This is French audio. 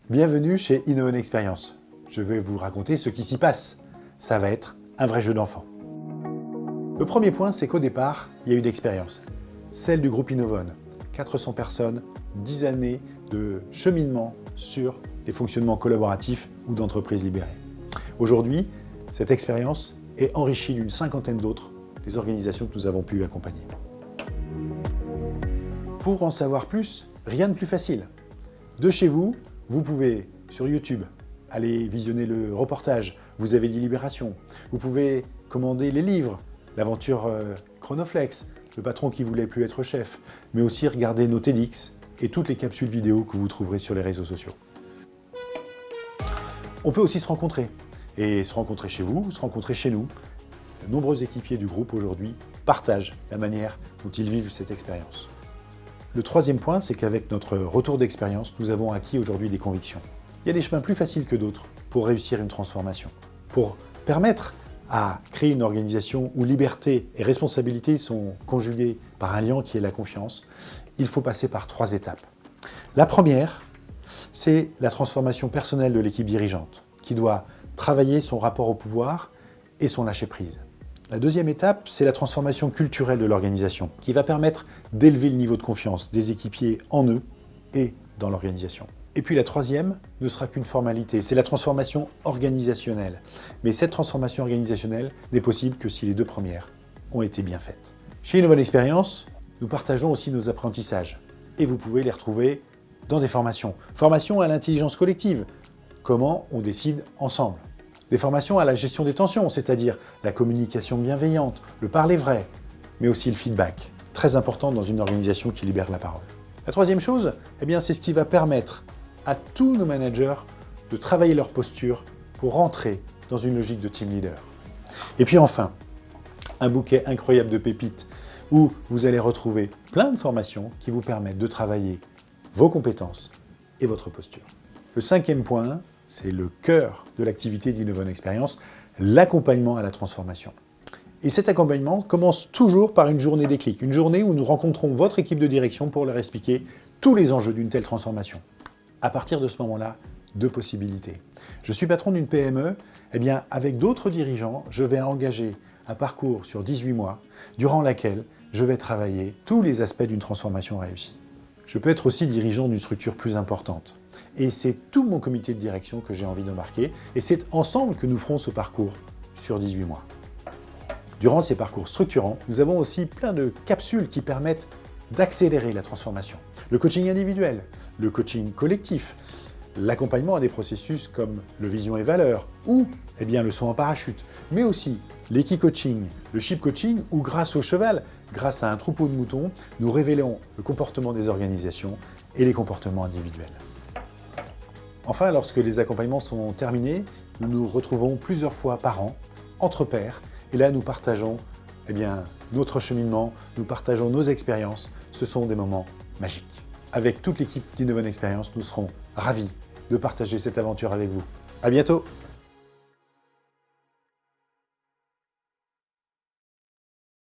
Bienvenue chez Innovon Experience. Je vais vous raconter ce qui s'y passe. Ça va être un vrai jeu d'enfant. Le premier point, c'est qu'au départ, il y a eu d'expérience. Celle du groupe Innovon. 400 personnes, 10 années de cheminement sur les fonctionnements collaboratifs ou d'entreprises libérées. Aujourd'hui, cette expérience est enrichie d'une cinquantaine d'autres, des organisations que nous avons pu accompagner. Pour en savoir plus, rien de plus facile. De chez vous, vous pouvez, sur YouTube, aller visionner le reportage, vous avez dit Libération. Vous pouvez commander les livres, l'aventure Chronoflex, le patron qui voulait plus être chef, mais aussi regarder nos TEDx et toutes les capsules vidéo que vous trouverez sur les réseaux sociaux. On peut aussi se rencontrer, et se rencontrer chez vous, se rencontrer chez nous. De nombreux équipiers du groupe aujourd'hui partagent la manière dont ils vivent cette expérience. Le troisième point, c'est qu'avec notre retour d'expérience, nous avons acquis aujourd'hui des convictions. Il y a des chemins plus faciles que d'autres pour réussir une transformation. Pour permettre à créer une organisation où liberté et responsabilité sont conjuguées par un lien qui est la confiance, il faut passer par 3 étapes. La première, c'est la transformation personnelle de l'équipe dirigeante, qui doit travailler son rapport au pouvoir et son lâcher-prise. La deuxième étape, c'est la transformation culturelle de l'organisation, qui va permettre d'élever le niveau de confiance des équipiers en eux et dans l'organisation. Et puis la troisième ne sera qu'une formalité, c'est la transformation organisationnelle. Mais cette transformation organisationnelle n'est possible que si les 2 premières ont été bien faites. Chez Innovon Experience, nous partageons aussi nos apprentissages. Et vous pouvez les retrouver dans des formations. Formations à l'intelligence collective, comment on décide ensemble. Des formations à la gestion des tensions, c'est-à-dire la communication bienveillante, le parler vrai, mais aussi le feedback, très important dans une organisation qui libère la parole. La troisième chose, c'est ce qui va permettre à tous nos managers de travailler leur posture pour rentrer dans une logique de team leader. Et puis enfin, un bouquet incroyable de pépites où vous allez retrouver plein de formations qui vous permettent de travailler vos compétences et votre posture. Le 5e point, c'est le cœur de l'activité d'Innovon Experience, l'accompagnement à la transformation. Et cet accompagnement commence toujours par une journée déclic, une journée où nous rencontrons votre équipe de direction pour leur expliquer tous les enjeux d'une telle transformation. À partir de ce moment-là, 2 possibilités. Je suis patron d'une PME, avec d'autres dirigeants, je vais engager un parcours sur 18 mois, durant lequel je vais travailler tous les aspects d'une transformation réussie. Je peux être aussi dirigeant d'une structure plus importante. Et c'est tout mon comité de direction que j'ai envie d'embarquer, et c'est ensemble que nous ferons ce parcours sur 18 mois. Durant ces parcours structurants, nous avons aussi plein de capsules qui permettent d'accélérer la transformation. Le coaching individuel, le coaching collectif, l'accompagnement à des processus comme le vision et valeurs ou le saut en parachute, mais aussi l'équi-coaching, le ship coaching où grâce au cheval, grâce à un troupeau de moutons, nous révélons le comportement des organisations et les comportements individuels. Enfin, lorsque les accompagnements sont terminés, nous nous retrouvons plusieurs fois par an, entre pairs, et là nous partageons notre cheminement, nous partageons nos expériences. Ce sont des moments magiques. Avec toute l'équipe d'Innovon Experience, nous serons ravis de partager cette aventure avec vous. À bientôt!